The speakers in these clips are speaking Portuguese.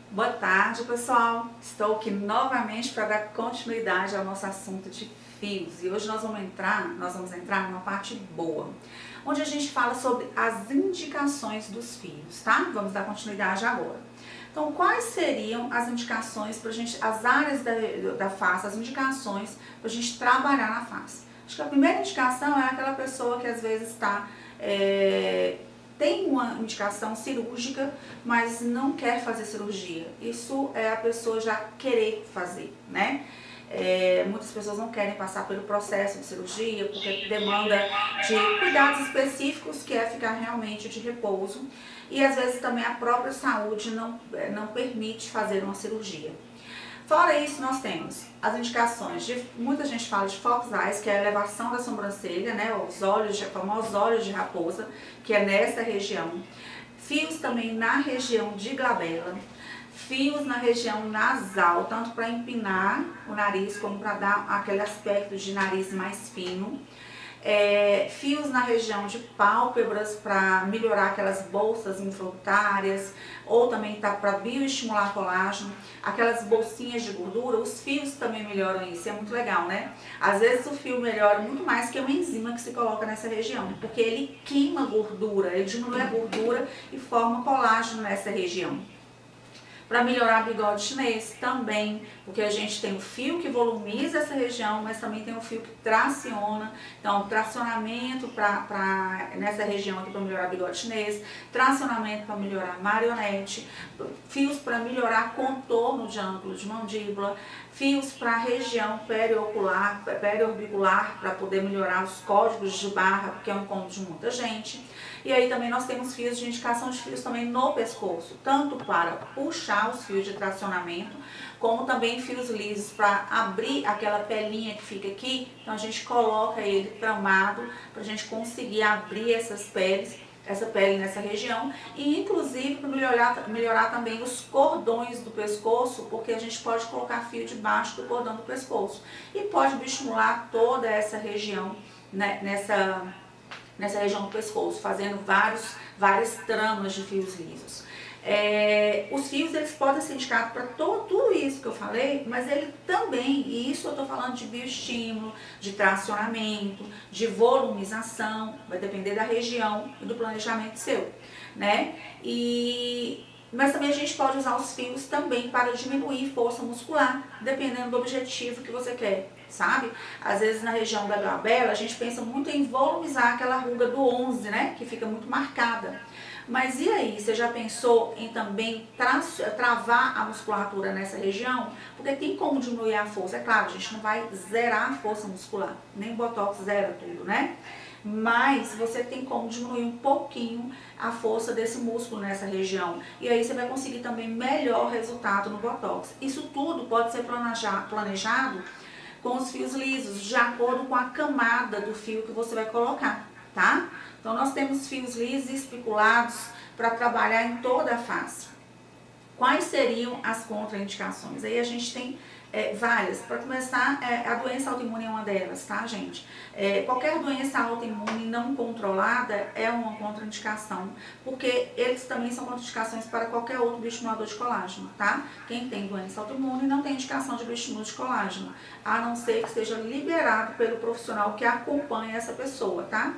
Boa tarde, pessoal. Estou aqui novamente para dar continuidade ao nosso assunto de fios. E hoje nós vamos entrar numa parte boa, onde a gente fala sobre as indicações dos fios, tá? Vamos dar continuidade agora. Então, quais seriam as indicações para a gente, as áreas da face, as indicações para a gente trabalhar na face? Acho que a primeira indicação é aquela pessoa que às vezes tem uma indicação cirúrgica, mas não quer fazer cirurgia. Isso é a pessoa já querer fazer, né? Muitas pessoas não querem passar pelo processo de cirurgia porque demanda de cuidados específicos, que é ficar realmente de repouso, e às vezes também a própria saúde não permite fazer uma cirurgia. Fora isso, nós temos as indicações de, muita gente fala de fox eyes, que é a elevação da sobrancelha, né, os famosos olhos de raposa, que é nessa região. Fios também na região de glabela, fios na região nasal, tanto para empinar o nariz, como para dar aquele aspecto de nariz mais fino. Fios na região de pálpebras para melhorar aquelas bolsas involuntárias, ou também tá para bioestimular colágeno, aquelas bolsinhas de gordura, os fios também melhoram isso, é muito legal, né? Às vezes o fio melhora muito mais que uma enzima que se coloca nessa região, porque ele queima gordura, ele diminui a gordura e forma colágeno nessa região. Para melhorar bigode chinês também, porque a gente tem o fio que volumiza essa região, mas também tem o fio que traciona. Então, tracionamento nessa região aqui para melhorar bigode chinês, tracionamento para melhorar marionete, fios para melhorar contorno de ângulo de mandíbula, fios para a região periorbicular, para poder melhorar os códigos de barra, porque é um incômodo de muita gente. E aí também nós temos fios de indicação de fios também no pescoço, tanto para puxar os fios de tracionamento, como também fios lisos para abrir aquela pelinha que fica aqui. Então a gente coloca ele tramado para a gente conseguir abrir essa pele nessa região, e inclusive para melhorar também os cordões do pescoço, porque a gente pode colocar fio debaixo do cordão do pescoço e pode estimular toda essa região, né, nessa região do pescoço, fazendo várias tramas de fios lisos. Os fios, eles podem ser indicados para tudo isso que eu falei, mas ele também, e isso eu estou falando de bioestímulo, de tracionamento, de volumização, vai depender da região e do planejamento seu, né? Mas também a gente pode usar os fios também para diminuir força muscular, dependendo do objetivo que você quer, sabe? Às vezes na região da glabela a gente pensa muito em volumizar aquela ruga do 11, né? Que fica muito marcada. Mas e aí, você já pensou em também travar a musculatura nessa região? Porque tem como diminuir a força. É claro, a gente não vai zerar a força muscular, nem o botox zera tudo, né? Mas você tem como diminuir um pouquinho a força desse músculo nessa região. E aí você vai conseguir também melhor resultado no botox. Isso tudo pode ser planejado com os fios lisos, de acordo com a camada do fio que você vai colocar, tá? Então nós temos fios lisos e espiculados para trabalhar em toda a face. Quais seriam as contraindicações? Aí a gente tem várias. Para começar, a doença autoimune é uma delas, tá, gente? Qualquer doença autoimune não controlada é uma contraindicação, porque eles também são contraindicações para qualquer outro bioestimulador de colágeno, tá? Quem tem doença autoimune não tem indicação de bioestímulo de colágeno, a não ser que seja liberado pelo profissional que acompanha essa pessoa, tá?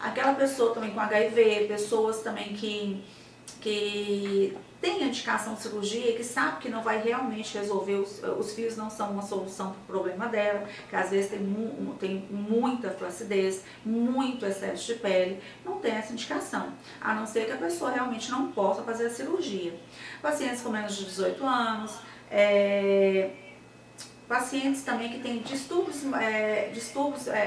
Aquela pessoa também com HIV, pessoas também que tem indicação de cirurgia e que sabe que não vai realmente resolver, os fios não são uma solução para o problema dela, que às vezes tem muita flacidez, muito excesso de pele, não tem essa indicação, a não ser que a pessoa realmente não possa fazer a cirurgia. Pacientes com menos de 18 anos, pacientes também que têm distúrbios,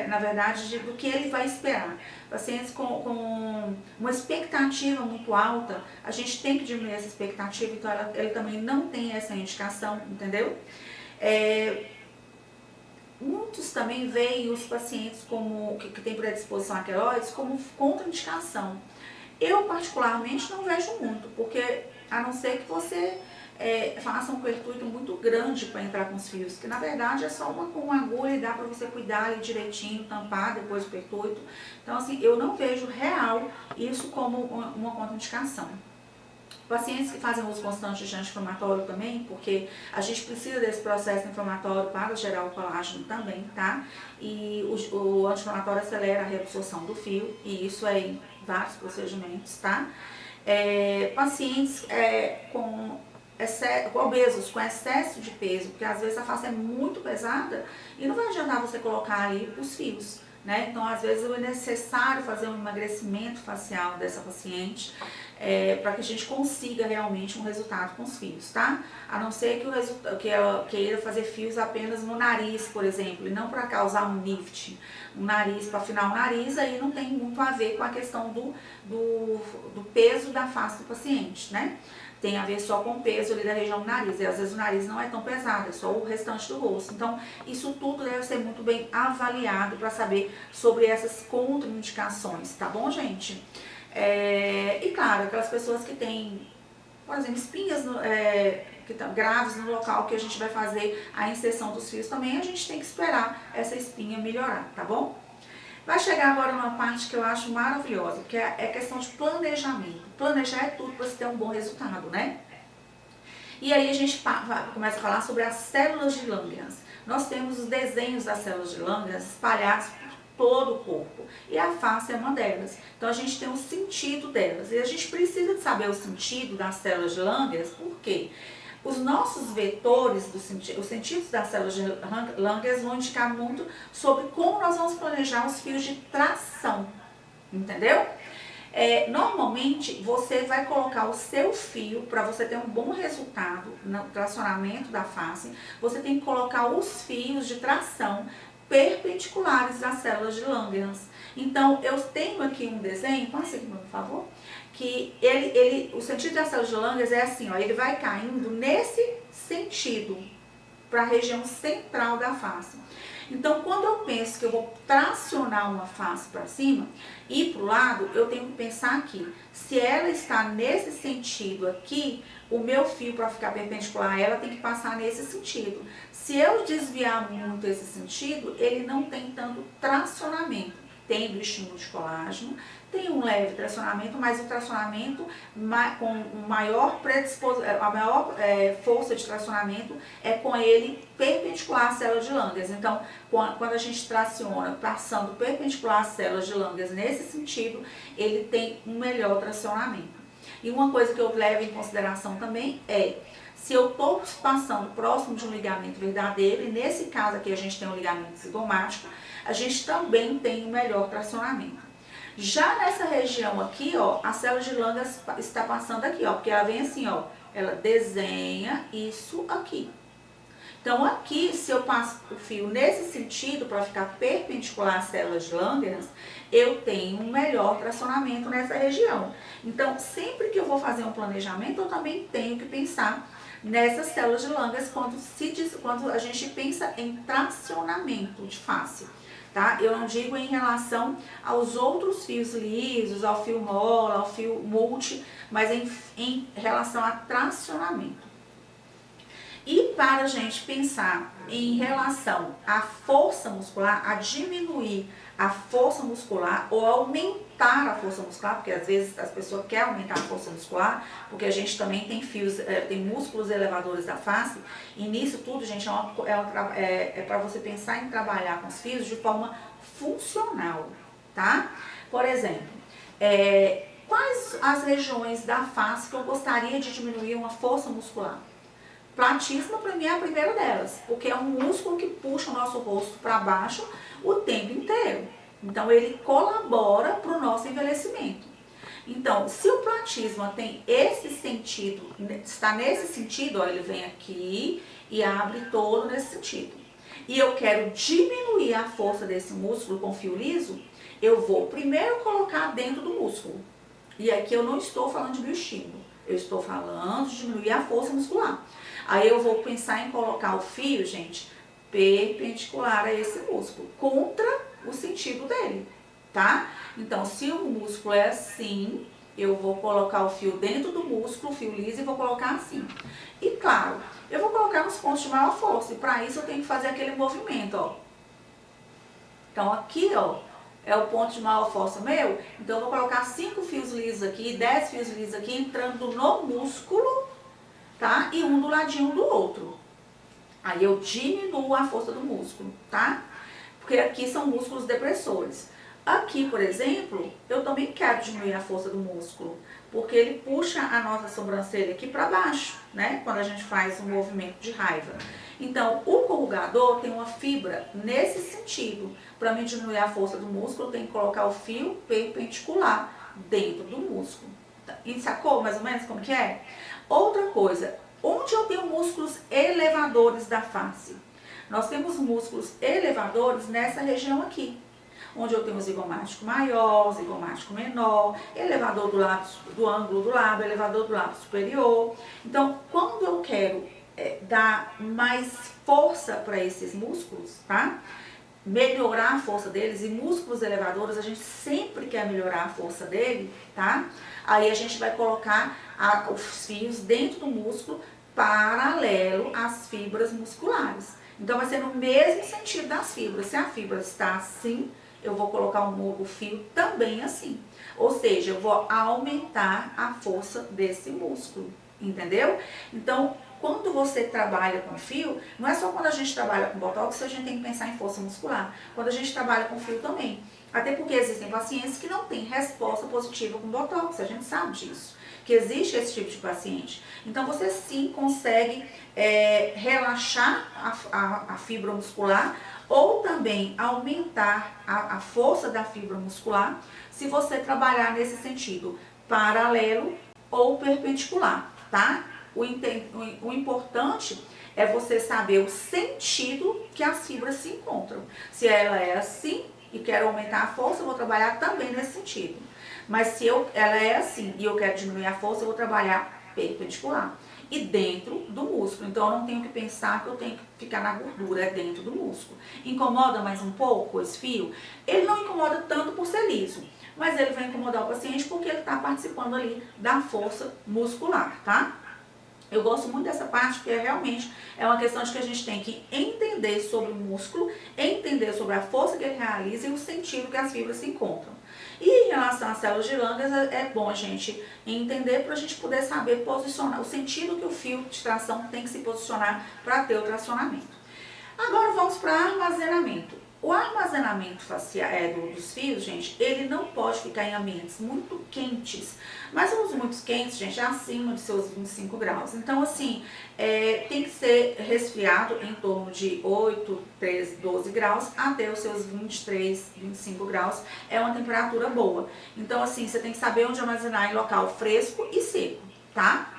na verdade, do que ele vai esperar. Pacientes com uma expectativa muito alta, a gente tem que diminuir essa expectativa, então ele também não tem essa indicação, entendeu? Muitos também veem os pacientes que têm predisposição a queloides como contraindicação. Eu, particularmente, não vejo muito, porque a não ser que você faça um pertuito muito grande para entrar com os fios, que na verdade é só uma agulha e dá para você cuidar ali direitinho, tampar depois do pertuito. Então, assim, eu não vejo real isso como uma contraindicação. Pacientes que fazem uso constante de anti-inflamatório também, porque a gente precisa desse processo inflamatório para gerar o colágeno também, tá? E o anti-inflamatório acelera a reabsorção do fio, e isso é em vários procedimentos, tá? Pacientes obesos, com excesso de peso, porque às vezes a face é muito pesada e não vai adiantar você colocar ali os fios, né? Então, às vezes é necessário fazer um emagrecimento facial dessa paciente para que a gente consiga realmente um resultado com os fios, tá? A não ser que ela queira fazer fios apenas no nariz, por exemplo, e não para causar um lift, um nariz, para afinar o nariz, aí não tem muito a ver com a questão do peso da face do paciente, né? Tem a ver só com o peso ali da região do nariz. E às vezes o nariz não é tão pesado, é só o restante do rosto. Então, isso tudo deve ser muito bem avaliado para saber sobre essas contraindicações, tá bom, gente? E claro, aquelas pessoas que têm, por exemplo, espinhas que estão graves no local que a gente vai fazer a inserção dos fios também, a gente tem que esperar essa espinha melhorar, tá bom? Vai chegar agora numa parte que eu acho maravilhosa, que é questão de planejamento. Planejar é tudo para você ter um bom resultado, né? E aí a gente começa a falar sobre as células de Langerhans. Nós temos os desenhos das células de Langerhans espalhados por todo o corpo. E a face é uma delas. Então a gente tem um sentido delas. E a gente precisa de saber o sentido das células de Langerhans, por quê? Os nossos vetores, os sentidos das células de Langerhans vão indicar muito sobre como nós vamos planejar os fios de tração, entendeu? Normalmente, você vai colocar o seu fio, para você ter um bom resultado no tracionamento da face, você tem que colocar os fios de tração perpendiculares das células de Langerhans. Então, eu tenho aqui um desenho, passa aqui, por favor, que o sentido das células de Langerhans é assim, ó, ele vai caindo nesse sentido, para a região central da face. Então, quando eu penso que eu vou tracionar uma face para cima e para o lado, eu tenho que pensar aqui. Se ela está nesse sentido aqui, o meu fio para ficar perpendicular a ela tem que passar nesse sentido. Se eu desviar muito esse sentido, ele não tem tanto tracionamento. Tem do estímulo de colágeno, tem um leve tracionamento, mas o tracionamento com maior a maior força de tracionamento é com ele perpendicular às células de Langerhans. Então, quando a gente traciona passando perpendicular às células de Langerhans nesse sentido, ele tem um melhor tracionamento. E uma coisa que eu levo em consideração também é, se eu estou passando próximo de um ligamento verdadeiro, e nesse caso aqui a gente tem um ligamento zigomático, a gente também tem um melhor tracionamento. Já nessa região aqui, ó, a célula de Langerhans está passando aqui, ó, porque ela vem assim, ó, ela desenha isso aqui. Então aqui, se eu passo o fio nesse sentido, para ficar perpendicular às células de Langerhans, eu tenho um melhor tracionamento nessa região. Então, sempre que eu vou fazer um planejamento, eu também tenho que pensar nessas células de Langerhans quando a gente pensa em tracionamento de face. Tá? Eu não digo em relação aos outros fios lisos, ao fio mola, ao fio multi, mas em relação a tracionamento. E para a gente pensar em relação à força muscular, a diminuir a força muscular ou aumentar a força muscular, porque às vezes as pessoas querem aumentar a força muscular, porque a gente também tem fios, tem músculos elevadores da face, e nisso tudo, gente, é para você pensar em trabalhar com os fios de forma funcional, tá? Por exemplo, quais as regiões da face que eu gostaria de diminuir uma força muscular? Platíssima, para mim, é a primeira delas, porque é um músculo que puxa o nosso rosto para baixo o tempo inteiro. Então, ele colabora para o nosso envelhecimento. Então, se o platisma tem esse sentido, está nesse sentido, ó, ele vem aqui e abre todo nesse sentido. E eu quero diminuir a força desse músculo com fio liso, eu vou primeiro colocar dentro do músculo. E aqui eu não estou falando de bioestímulo, eu estou falando de diminuir a força muscular. Aí eu vou pensar em colocar o fio, gente, perpendicular a esse músculo, contra o sentido dele, tá? Então, se o músculo é assim, eu vou colocar o fio dentro do músculo, o fio liso, e vou colocar assim. E claro, eu vou colocar nos pontos de maior força, e para isso eu tenho que fazer aquele movimento, ó. Então, aqui, ó, é o ponto de maior força meu, então eu vou colocar 5 fios lisos aqui, 10 fios lisos aqui, entrando no músculo, tá? E um do ladinho do outro. Aí eu diminuo a força do músculo, tá? Porque aqui são músculos depressores. Aqui, por exemplo, eu também quero diminuir a força do músculo, porque ele puxa a nossa sobrancelha aqui para baixo, né? Quando a gente faz um movimento de raiva. Então, o corrugador tem uma fibra nesse sentido. Para mim diminuir a força do músculo, eu tenho que colocar o fio perpendicular dentro do músculo. E sacou mais ou menos como que é? Outra coisa, onde eu tenho músculos elevadores da face? Nós temos músculos elevadores nessa região aqui, onde eu tenho o zigomático maior, zigomático menor, elevador do lábio, do ângulo do lábio, elevador do lábio superior. Então, quando eu quero dar mais força para esses músculos, tá? Melhorar a força deles, e músculos elevadores, a gente sempre quer melhorar a força dele, tá? Aí a gente vai colocar os fios dentro do músculo paralelo às fibras musculares. Então vai ser no mesmo sentido das fibras. Se a fibra está assim, eu vou colocar o fio também assim. Ou seja, eu vou aumentar a força desse músculo, entendeu? Então, quando você trabalha com fio, não é só quando a gente trabalha com botox que a gente tem que pensar em força muscular. Quando a gente trabalha com fio também. Até porque existem pacientes que não têm resposta positiva com botox, a gente sabe disso. Que existe esse tipo de paciente. Então, você sim consegue relaxar a fibra muscular ou também aumentar a força da fibra muscular se você trabalhar nesse sentido paralelo ou perpendicular, tá? O importante é você saber o sentido que as fibras se encontram. Se ela é assim e quero aumentar a força, eu vou trabalhar também nesse sentido. Mas se ela é assim e eu quero diminuir a força, eu vou trabalhar perpendicular e dentro do músculo. Então eu não tenho que pensar que eu tenho que ficar na gordura, é dentro do músculo. Incomoda mais um pouco esse fio? Ele não incomoda tanto por ser liso, mas ele vai incomodar o paciente porque ele está participando ali da força muscular, tá? Eu gosto muito dessa parte porque realmente é uma questão de que a gente tem que entender sobre o músculo, entender sobre a força que ele realiza e o sentido que as fibras se encontram. E em relação às células de Langerhans, é bom a gente entender para a gente poder saber posicionar o sentido que o fio de tração tem que se posicionar para ter o tracionamento. Agora vamos para armazenamento. O armazenamento facial, dos fios, gente, ele não pode ficar em ambientes muito quentes. Mas os muito quentes, gente, é acima de seus 25 graus. Então, assim, tem que ser resfriado em torno de 8, 13, 12 graus até os seus 23, 25 graus. É uma temperatura boa. Então, assim, você tem que saber onde armazenar em local fresco e seco, tá?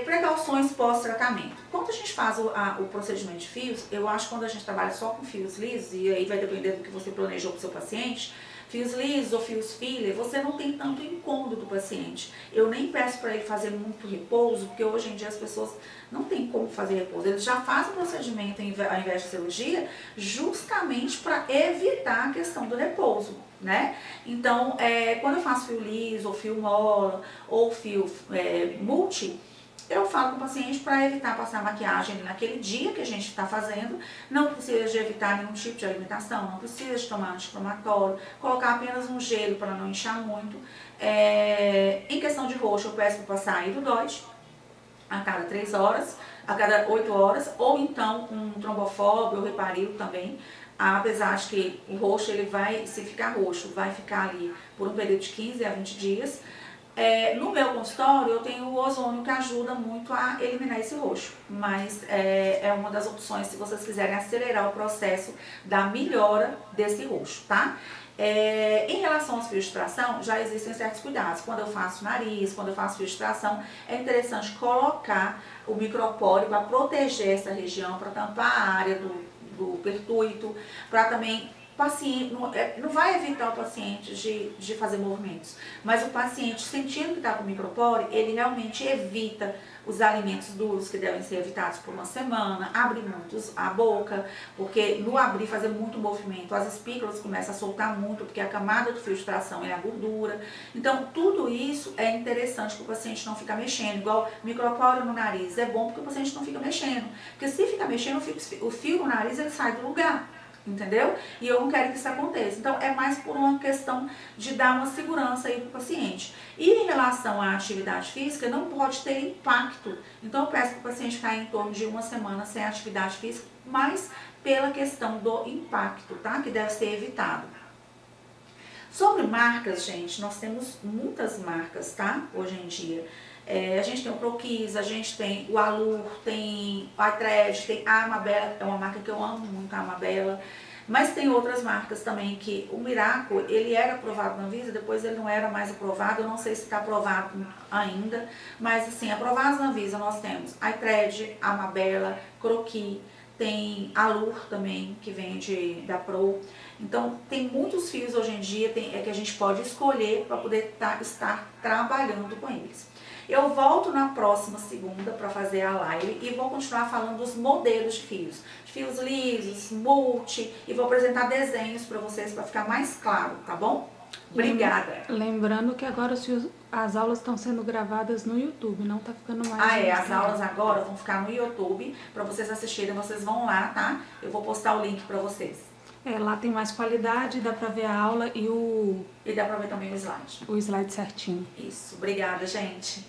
Precauções pós-tratamento. Quando a gente faz o procedimento de fios, eu acho que quando a gente trabalha só com fios lisos, e aí vai depender do que você planejou para o seu paciente, fios lisos ou fios filler, você não tem tanto incômodo do paciente. Eu nem peço para ele fazer muito repouso, porque hoje em dia as pessoas não têm como fazer repouso. Eles já fazem o procedimento ao invés de cirurgia, justamente para evitar a questão do repouso, né? Então, quando eu faço fio liso, ou fio mola, ou fio multi, eu falo com o paciente para evitar passar maquiagem naquele dia que a gente está fazendo. Não precisa de evitar nenhum tipo de alimentação, não precisa de tomar anti-inflamatório, colocar apenas um gelo para não inchar muito. Em questão de roxo, eu peço para passar Hidrodóide a cada 3 horas, a cada 8 horas, ou então um trombofób ou Reparil também. Apesar de que o roxo, ele vai, se ficar roxo, vai ficar ali por um período de 15 a 20 dias. No meu consultório, eu tenho o ozônio que ajuda muito a eliminar esse roxo, mas é uma das opções se vocês quiserem acelerar o processo da melhora desse roxo, tá? Em relação aos fios de tração, já existem certos cuidados. Quando eu faço nariz, quando eu faço fios de tração, é interessante colocar o micropóreo para proteger essa região, para tampar a área do pertuito, para também paciente, não vai evitar o paciente de fazer movimentos, mas o paciente sentindo que está com micropore, ele realmente evita os alimentos duros que devem ser evitados por uma semana, abre muito a boca, porque no abrir, fazer muito movimento, as espículas começam a soltar muito, porque a camada do fio de tração é a gordura. Então, tudo isso é interessante para o paciente não ficar mexendo, igual micropore no nariz, é bom porque o paciente não fica mexendo, porque se ficar mexendo, o fio no nariz ele sai do lugar. entendeu? E eu não quero que isso aconteça. Então, é mais por uma questão de dar uma segurança aí para o paciente. E em relação à atividade física, não pode ter impacto. Então, eu peço para o paciente ficar em torno de uma semana sem atividade física, mas pela questão do impacto, tá? Que deve ser evitado. Sobre marcas, gente, nós temos muitas marcas, tá? Hoje em dia. A gente tem o ProKids, a gente tem o Alur, tem o iTred, tem a Amabella, é uma marca que eu amo muito, a Amabella. Mas tem outras marcas também que o Miracle, ele era aprovado na Anvisa, depois ele não era mais aprovado, eu não sei se está aprovado ainda. Mas assim, aprovados na Anvisa nós temos iTred, Amabella, Croquis, tem Alur também, que vende da Pro. Então, tem muitos fios hoje em dia que a gente pode escolher para poder estar trabalhando com eles. Eu volto na próxima segunda para fazer a live e vou continuar falando dos modelos de fios lisos, multi, e vou apresentar desenhos para vocês para ficar mais claro, tá bom? Obrigada. Lembrando que agora as aulas estão sendo gravadas no YouTube, não tá ficando mais... As aulas agora vão ficar no YouTube para vocês assistirem, vocês vão lá, tá? Eu vou postar o link para vocês. Lá tem mais qualidade, dá pra ver a aula E dá pra ver também o slide. O slide certinho. Isso, obrigada, gente.